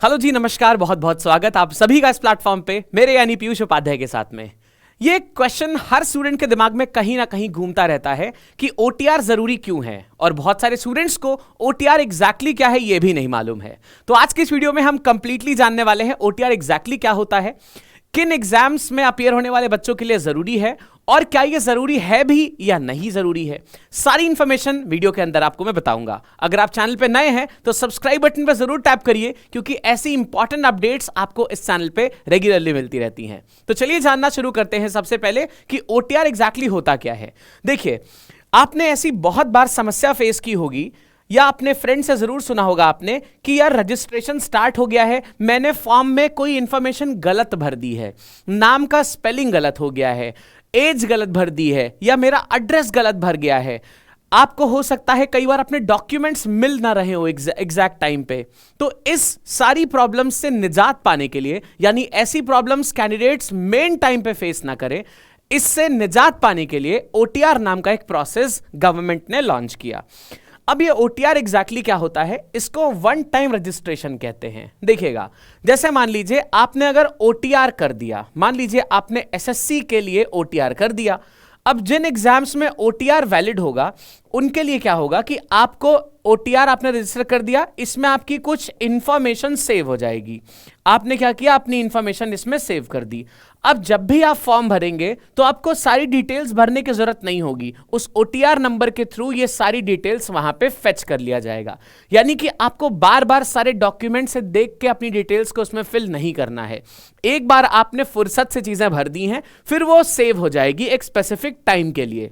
Hello जी, नमस्कार, बहुत बहुत स्वागत आप सभी का इस प्लेटफॉर्म पे मेरे यानी पीयूष उपाध्याय के साथ में। ये क्वेश्चन हर स्टूडेंट के दिमाग में कहीं ना कहीं घूमता रहता है कि ओटीआर जरूरी क्यों है, और बहुत सारे स्टूडेंट्स को ओटीआर एग्जैक्टली क्या है ये भी नहीं मालूम है। तो आज की इस वीडियो में हम कंप्लीटली जानने वाले हैं ओटीआर एग्जैक्टली क्या होता है, किन एग्जाम्स में अपीयर होने वाले बच्चों के लिए जरूरी है, और क्या ये जरूरी है भी या नहीं जरूरी है। सारी इंफॉर्मेशन वीडियो के अंदर आपको मैं बताऊंगा। अगर आप चैनल पे नए हैं तो सब्सक्राइब बटन पर जरूर टैप करिए, क्योंकि ऐसी इंपॉर्टेंट अपडेट्स आपको इस चैनल पे रेगुलरली मिलती रहती हैं। तो चलिए जानना शुरू करते हैं सबसे पहले कि ओटीआर एग्जैक्टली होता क्या है। देखिए, आपने ऐसी बहुत बार समस्या फेस की होगी या अपने फ्रेंड से जरूर सुना होगा आपने कि यार रजिस्ट्रेशन स्टार्ट हो गया है, मैंने फॉर्म में कोई इंफॉर्मेशन गलत भर दी है, नाम का स्पेलिंग गलत हो गया है, एज गलत भर दी है, या मेरा एड्रेस गलत भर गया है। आपको हो सकता है कई बार अपने डॉक्यूमेंट्स मिल ना रहे हो एग्जैक्ट टाइम पे। तो इस सारी प्रॉब्लम्स से निजात पाने के लिए, यानी ऐसी प्रॉब्लम्स कैंडिडेट्स मेन टाइम पे फेस ना करें, इससे निजात पाने के लिए ओटीआर नाम का एक प्रोसेस गवर्नमेंट ने लॉन्च किया। अब ये ओटीआर एग्जैक्टली क्या होता है, इसको वन टाइम रजिस्ट्रेशन कहते हैं। देखिएगा, जैसे मान लीजिए आपने अगर ओटीआर कर दिया, मान लीजिए आपने एसएससी के लिए ओटीआर कर दिया। अब जिन एग्जाम्स में ओटीआर वैलिड होगा उनके लिए क्या होगा कि आपको ओटीआर आपने रजिस्टर कर दिया, इसमें आपकी कुछ इंफॉर्मेशन सेव हो जाएगी। आपने क्या किया, अपनी इंफॉर्मेशन इसमें सेव कर दी। अब जब भी आप फॉर्म भरेंगे तो आपको सारी डिटेल्स भरने की जरूरत नहीं होगी, उस ओटीआर नंबर के थ्रू ये सारी डिटेल्स वहां पे फेच कर लिया जाएगा। यानी कि आपको बार बार सारे डॉक्यूमेंट से देख के अपनी डिटेल्स को उसमें फिल नहीं करना है। एक बार आपने फुर्सत से चीजें भर दी हैं, फिर वो सेव हो जाएगी एक स्पेसिफिक टाइम के लिए।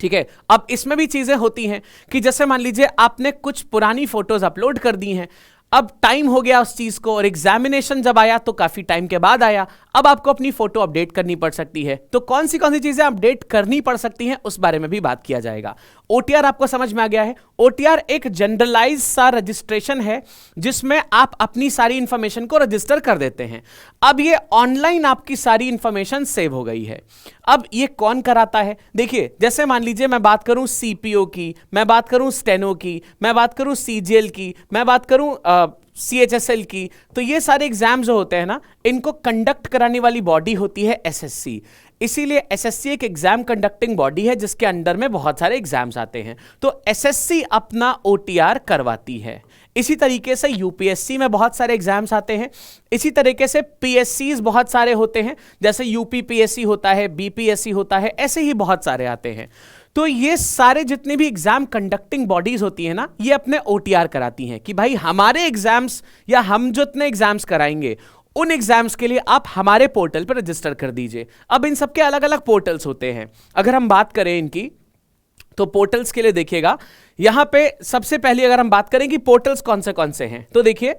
ठीक है। अब इसमें भी चीजें होती हैं कि जैसे मान लीजिए आपने कुछ पुरानी फोटोज अपलोड कर दी हैं, अब टाइम हो गया उस चीज को, और एग्जामिनेशन जब आया तो काफी टाइम के बाद आया, अब आपको अपनी फोटो अपडेट करनी पड़ सकती है। तो कौन सी चीजें अपडेट करनी पड़ सकती हैं उस बारे में भी बात किया जाएगा। ओटीआर आपको समझ में आ गया है। ओटीआर एक जनरलाइज सा रजिस्ट्रेशन है जिसमें आप अपनी सारी इंफॉर्मेशन को रजिस्टर कर देते हैं। अब ये ऑनलाइन आपकी सारी इंफॉर्मेशन सेव हो गई है। अब ये कौन कराता है, देखिए, जैसे मान लीजिए मैं बात करूं सीपीओ की, मैं बात करूं स्टेनो की, मैं बात करूं सीजीएल की, मैं बात करूं सीएचएसएल की, तो ये सारे एग्जाम जो होते हैं ना, इनको कंडक्ट कराने वाली बॉडी होती है एसएससी। इसीलिए एसएससी एक एग्जाम कंडक्टिंग बॉडी है जिसके अंडर में बहुत सारे एग्जाम्स आते हैं। तो एसएससी अपना ओटीआर करवाती है। इसी तरीके से यूपीएससी में बहुत सारे एग्जाम्स आते हैं, इसी तरीके से पीएससीज बहुत सारे होते हैं, जैसे यूपीपीएससी होता है, बीपीएससी होता है, ऐसे ही बहुत सारे आते हैं। तो ये सारे जितने भी एग्जाम कंडक्टिंग बॉडीज होती हैं ना, ये अपने ओटीआर कराती हैं कि भाई हमारे एग्जाम्स या हम जितने एग्जाम्स कराएंगे उन एग्जाम्स के लिए आप हमारे पोर्टल पर रजिस्टर कर दीजिए। अब इन सबके अलग अलग पोर्टल्स होते हैं। अगर हम बात करें इनकी, तो पोर्टल्स के लिए देखिएगा, यहां पे सबसे पहले अगर हम बात करें कि पोर्टल्स कौन से हैं, तो देखिए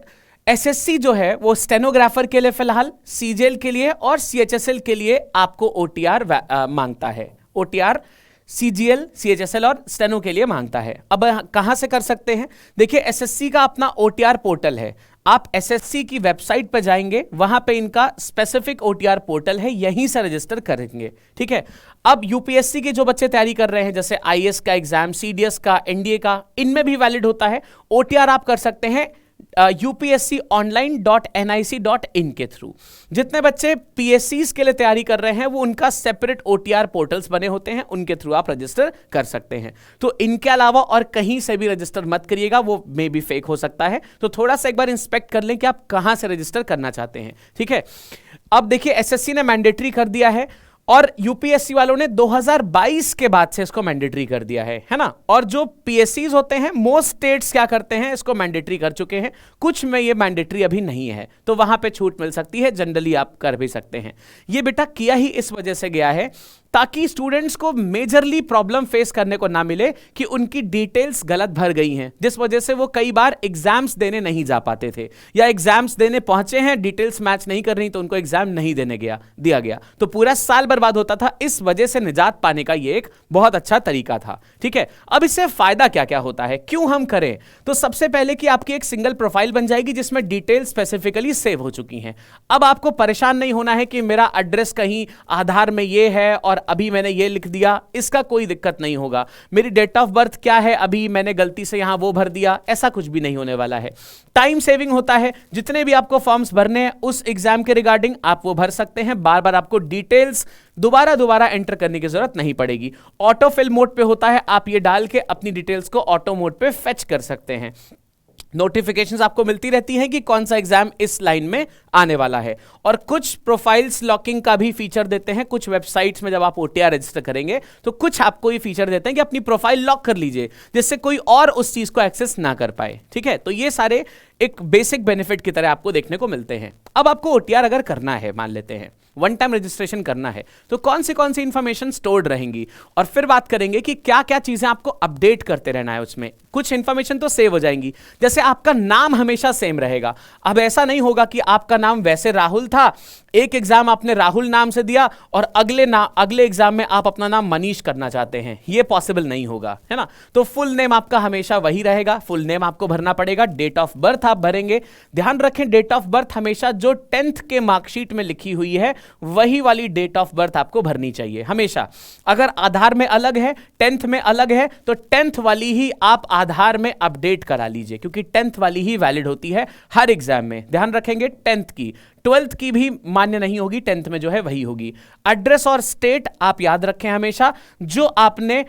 एसएससी जो है वो स्टेनोग्राफर के लिए फिलहाल, सीजीएल के लिए और सीएचएसएल के लिए आपको ओटीआर मांगता है। ओटीआर सीजीएल, सीएचएसएल और स्टेनो के लिए मांगता है। अब कहां से कर सकते हैं, देखिए एसएससी का अपना ओटीआर पोर्टल है। आप एसएससी की वेबसाइट पर जाएंगे, वहां पे इनका स्पेसिफिक ओटीआर पोर्टल है, यहीं से रजिस्टर करेंगे। ठीक है। अब यूपीएससी के जो बच्चे तैयारी कर रहे हैं, जैसे आईएएस का एग्जाम, सीडीएस का, एनडीए का, इनमें भी वैलिड होता है। ओटीआर आप कर सकते हैं upsconline.nic.in के थ्रू। जितने बच्चे पीएससीज के लिए तैयारी कर रहे हैं वो उनका सेपरेट ओटीआर पोर्टल्स बने होते हैं, उनके थ्रू आप रजिस्टर कर सकते हैं। तो इनके अलावा और कहीं से भी रजिस्टर मत करिएगा, वो मे बी फेक हो सकता है। तो थोड़ा सा एक बार इंस्पेक्ट कर लें कि आप कहां से रजिस्टर करना चाहते हैं। ठीक है। अब देखिए एसएससी ने मैंडेटरी कर दिया है, और यूपीएससी वालों ने 2022 के बाद से इसको मैंडेटरी कर दिया है ना। और जो पीएससीज होते हैं, मोस्ट स्टेट्स क्या करते हैं, इसको मैंडेटरी कर चुके हैं। कुछ में ये मैंडेटरी अभी नहीं है, तो वहां पे छूट मिल सकती है, जनरली आप कर भी सकते हैं। ये बेटा किया ही इस वजह से गया है ताकि स्टूडेंट्स को मेजरली प्रॉब्लम फेस करने को ना मिले कि उनकी डिटेल्स गलत भर गई हैं, जिस वजह से वो कई बार एग्जाम्स देने नहीं जा पाते थे, या एग्जाम्स देने पहुंचे हैं, डिटेल्स मैच नहीं कर रही तो उनको एग्जाम नहीं दिया गया, तो पूरा साल बर्बाद होता था। इस वजह से निजात पाने का ये एक बहुत अच्छा तरीका था। ठीक है। अब इससे फायदा क्या क्या होता है, क्यों हम करें, तो सबसे पहले कि आपकी एक सिंगल प्रोफाइल बन जाएगी जिसमें डिटेल्स स्पेसिफिकली सेव हो चुकी हैं। अब आपको परेशान नहीं होना है कि मेरा एड्रेस कहीं आधार में ये है और अभी मैंने ये लिख दिया, इसका कोई दिक्कत नहीं होगा। मेरी डेट ऑफ बर्थ क्या है, अभी मैंने गलती से यहां वो भर दिया, ऐसा कुछ भी नहीं होने वाला है। टाइम सेविंग होता है, जितने भी आपको फॉर्म्स भरने हैं उस एग्जाम के रिगार्डिंग आप वो भर सकते हैं, बार बार आपको डिटेल्स दोबारा एंटर करने की जरूरत नहीं पड़ेगी। ऑटो फिल मोड पे होता है, आप ये डाल के अपनी डिटेल्स को ऑटो मोड पे फेच कर सकते हैं। नोटिफिकेशंस आपको मिलती रहती हैं कि कौन सा एग्जाम इस लाइन में आने वाला है। और कुछ प्रोफाइल्स लॉकिंग का भी फीचर देते हैं कुछ वेबसाइट्स में। जब आप ओटीआर रजिस्टर करेंगे तो कुछ आपको ये फीचर देते हैं कि अपनी प्रोफाइल लॉक कर लीजिए, जिससे कोई और उस चीज को एक्सेस ना कर पाए। ठीक है, तो ये सारे एक बेसिक बेनिफिट की तरह आपको देखने को मिलते हैं। अब आपको ओटीआर अगर करना है, मान लेते हैं वन टाइम रजिस्ट्रेशन करना है, तो कौन सी इंफॉर्मेशन स्टोर्ड रहेंगी, और फिर बात करेंगे कि क्या क्या चीजें आपको अपडेट करते रहना है उसमें। कुछ इंफॉर्मेशन तो सेव हो जाएंगी, जैसे आपका नाम हमेशा सेम रहेगा। अब ऐसा नहीं होगा कि आपका नाम वैसे राहुल था, एक एग्जाम आपने राहुल नाम से दिया और अगले एग्जाम में आप अपना नाम मनीष करना चाहते हैं, ये पॉसिबल नहीं होगा, है ना। तो फुल नेम आपका हमेशा वही रहेगा, फुल नेम आपको भरना पड़ेगा। डेट ऑफ बर्थ आप भरेंगे, ध्यान रखें डेट ऑफ बर्थ हमेशा जो 10th के मार्कशीट में लिखी हुई है वही वाली डेट ऑफ बर्थ आपको भरनी चाहिए हमेशा। अगर आधार में अलग है, 10th में अलग है, तो 10th वाली ही आप आधार में अपडेट करा लीजिए, क्योंकि 10th वाली ही वैलिड होती है हर एग्जाम में। ध्यान रखेंगे 10th की, 12th की भी मान्य नहीं होगी, 10th में जो है वही होगी। एड्रेस और स्टेट आप याद रखें हमेशा, जो आपने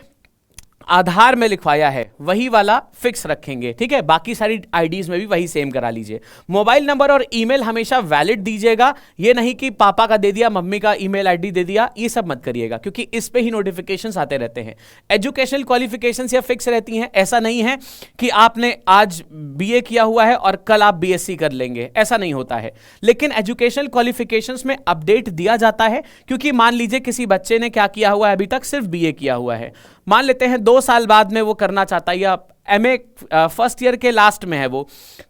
आधार में लिखवाया है वही वाला फिक्स रखेंगे। ठीक है, बाकी सारी आईडीज में भी वही सेम करा लीजिए। मोबाइल नंबर और ईमेल हमेशा वैलिड दीजिएगा, ये नहीं कि पापा का दे दिया, मम्मी का ईमेल आईडी दे दिया, ये सब मत करिएगा, क्योंकि इस पे ही नोटिफिकेशंस आते रहते हैं। एजुकेशनल क्वालिफिकेशंस या फिक्स रहती हैं, ऐसा नहीं है कि आपने आज बीए किया हुआ है और कल आप बीएससी कर लेंगे, ऐसा नहीं होता है। लेकिन एजुकेशनल क्वालिफिकेशंस में अपडेट दिया जाता है, क्योंकि मान लीजिए किसी बच्चे ने क्या किया हुआ है, अभी तक सिर्फ बीए किया हुआ है, मान लेते हैं 2 साल बाद में वो करना चाहता है, या एमए फर्स्ट ईयर के लास्ट में है, वो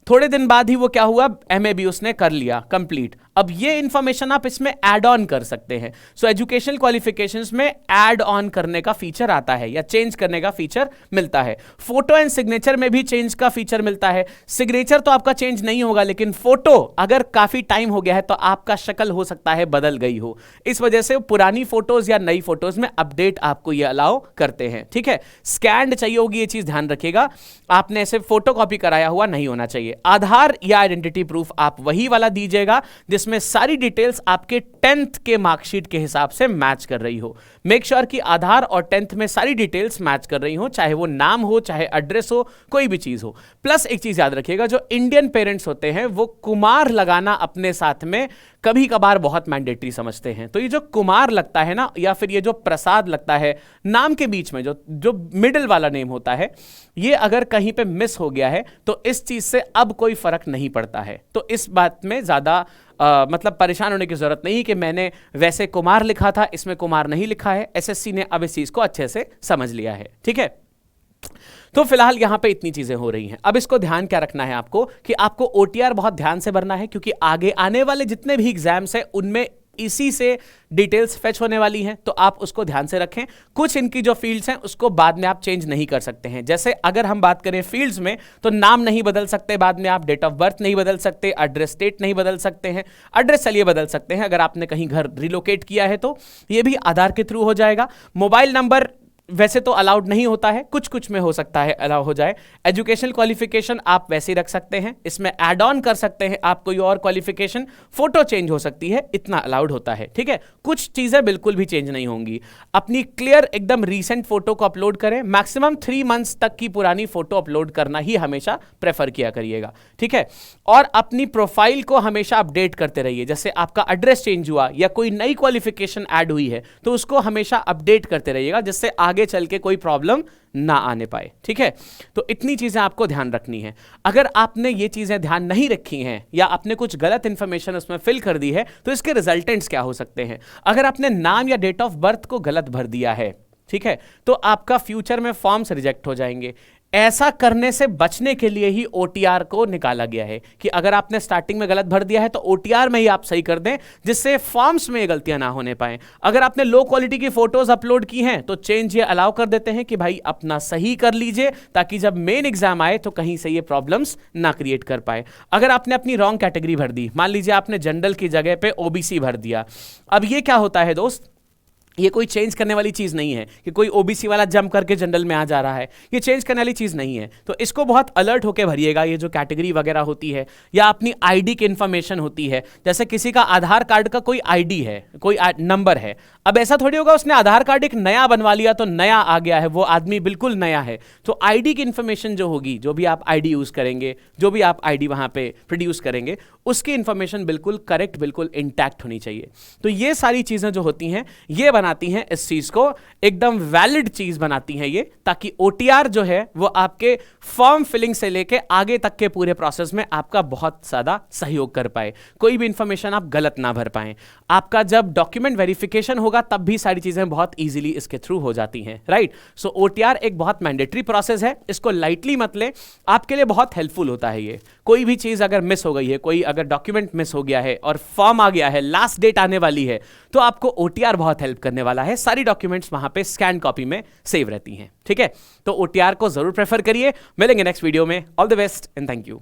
थोड़े दिन बाद ही वो क्या हुआ, एमए भी उसने कर लिया कंप्लीट। अब ये इंफॉर्मेशन आप इसमें ऐड ऑन कर सकते हैं। सो एजुकेशनल क्वालिफिकेशंस में ऐड ऑन करने का फीचर आता है, या चेंज करने का फीचर मिलता है। फोटो एंड सिग्नेचर में भी चेंज का फीचर मिलता है। सिग्नेचर तो आपका चेंज नहीं होगा, लेकिन फोटो अगर काफी टाइम हो गया है तो आपका शक्ल हो सकता है बदल गई हो, इस वजह से पुरानी फोटोज या नई फोटोज में अपडेट आपको ये अलाउ करते हैं। ठीक है, स्कैन्ड चाहिए होगी, ये चीज ध्यान रखिएगा, आपने ऐसे फोटोकॉपी कराया हुआ नहीं होना चाहिए। आधार या आइडेंटिटी प्रूफ आप वही वाला दीजिएगा जिसमें सारी डिटेल्स आपके 10th के मार्कशीट के हिसाब से मैच कर रही हो। मेक श्योर कि आधार और 10th में सारी डिटेल्स मैच कर रही हो, चाहे वो नाम हो, चाहे एड्रेस हो, कोई भी चीज हो। प्लस एक चीज याद रखिएगा, जो इंडियन पेरेंट्स होते हैं वो कुमार लगाना अपने साथ में कभी कभार बहुत मैंडेटरी समझते हैं। तो ये जो कुमार लगता है ना, या फिर ये जो प्रसाद लगता है नाम के बीच में, जो मिडिल वाला नेम होता है, ये अगर कहीं पे मिस हो गया है तो इस चीज से अब कोई फर्क नहीं पड़ता है। तो इस बात में ज्यादा मतलब परेशान होने की जरूरत नहीं कि मैंने वैसे कुमार लिखा था, इसमें कुमार नहीं लिखा है। एसएससी ने अब इस चीज को अच्छे से समझ लिया है। ठीक है, तो फिलहाल यहां पे इतनी चीजें हो रही हैं। अब इसको ध्यान क्या रखना है आपको, कि आपको ओटीआर बहुत ध्यान से भरना है, क्योंकि आगे आने वाले जितने भी एग्जाम्स हैं उनमें इसी से डिटेल्स फेच होने वाली हैं, तो आप उसको ध्यान से रखें। कुछ इनकी जो फील्ड्स हैं उसको बाद में आप चेंज नहीं कर सकते हैं। जैसे अगर हम बात करें फील्ड्स में, तो नाम नहीं बदल सकते बाद में आप, डेट ऑफ बर्थ नहीं बदल सकते, एड्रेस स्टेट नहीं बदल सकते हैं। एड्रेस चलिए बदल सकते हैं, अगर आपने कहीं घर रिलोकेट किया है तो ये भी आधार के थ्रू हो जाएगा। मोबाइल नंबर वैसे तो अलाउड नहीं होता है, कुछ कुछ में हो सकता है अलाउ हो जाए। एजुकेशनल क्वालिफिकेशन आप वैसे ही रख सकते हैं, इसमें ऐड ऑन कर सकते हैं आप कोई और क्वालिफिकेशन, फोटो चेंज हो सकती है, इतना अलाउड होता है। ठीक है, कुछ चीजें बिल्कुल भी चेंज नहीं होंगी। अपनी क्लियर एकदम रीसेंट फोटो को अपलोड करें, मैक्सिमम 3 मंथ्स तक की पुरानी फोटो अपलोड करना ही हमेशा प्रेफर किया करिएगा। ठीक है, और अपनी प्रोफाइल को हमेशा अपडेट करते रहिए। जैसे आपका एड्रेस चेंज हुआ या कोई नई क्वालिफिकेशन ऐड हुई है तो उसको हमेशा अपडेट करते रहिएगा, जिससे आगे चल के कोई प्रॉब्लम ना आने पाए। ठीक है, तो इतनी चीजें आपको ध्यान रखनी है। अगर आपने ये चीजें ध्यान नहीं रखी हैं या आपने कुछ गलत इंफॉर्मेशन उसमें फिल कर दी है तो इसके रिजल्टेंट्स क्या हो सकते हैं। अगर आपने नाम या डेट ऑफ बर्थ को गलत भर दिया है, ठीक है, तो आपका फ्यूचर में फॉर्म्स रिजेक्ट हो जाएंगे। ऐसा करने से बचने के लिए ही ओटीआर को निकाला गया है कि अगर आपने स्टार्टिंग में गलत भर दिया है तो ओटीआर में ही आप सही कर दें, जिससे फॉर्म्स में ये गलतियां ना होने पाए। अगर आपने लो क्वालिटी की फोटोज अपलोड की हैं तो चेंज ये अलाउ कर देते हैं कि भाई अपना सही कर लीजिए, ताकि जब मेन एग्जाम आए तो कहीं से ये प्रॉब्लम्स ना क्रिएट कर पाए। अगर आपने अपनी रॉन्ग कैटेगरी भर दी, मान लीजिए आपने जनरल की जगह पे ओबीसी भर दिया, अब ये क्या होता है दोस्त, ये कोई चेंज करने वाली चीज़ नहीं है कि कोई ओबीसी वाला जंप करके जनरल में आ जा रहा है, ये चेंज करने वाली चीज़ नहीं है। तो इसको बहुत अलर्ट होकर भरिएगा। ये जो कैटेगरी वगैरह होती है या अपनी आईडी की इन्फॉर्मेशन होती है, जैसे किसी का आधार कार्ड का कोई आईडी है, कोई नंबर है, अब ऐसा थोड़ी होगा उसने आधार कार्ड एक नया बनवा लिया तो नया आ गया है, वो आदमी बिल्कुल नया है। तो आईडी की इन्फॉर्मेशन जो होगी, जो भी आप आईडी यूज़ करेंगे, जो भी आप आईडी वहाँ पे प्रोड्यूस करेंगे, उसकी इन्फॉर्मेशन बिल्कुल करेक्ट, बिल्कुल इंटैक्ट होनी चाहिए। तो ये सारी चीज़ें जो होती हैं ये बनाती हैं इस चीज़ को एकदम वैलिड चीज़ बनाती हैं ये, ताकि ओटीआर जो है वो आपके फॉर्म फिलिंग से लेके आगे तक के पूरे प्रोसेस में आपका बहुत ज़्यादा सहयोग कर पाए, कोई भी इंफॉर्मेशन आप गलत ना भर पाएं। आपका जब डॉक्यूमेंट वेरिफिकेशन होगा तब भी सारी चीज़ें बहुत ईजिली इसके थ्रू हो जाती हैं, राइट। सो ओटीआर एक बहुत मैंडेटरी प्रोसेस है, इसको लाइटली मत लें, आपके लिए बहुत हेल्पफुल होता है ये। कोई भी चीज़ अगर मिस हो गई है, कोई अगर डॉक्यूमेंट मिस हो गया है और फॉर्म आ गया है, लास्ट डेट आने वाली है, तो आपको ओटीआर बहुत हेल्प करने वाला है। सारी डॉक्यूमेंट्स वहां पे स्कैन कॉपी में सेव रहती हैं, ठीक है। तो ओटीआर को जरूर प्रेफर करिए। मिलेंगे नेक्स्ट वीडियो में। All the best and thank you.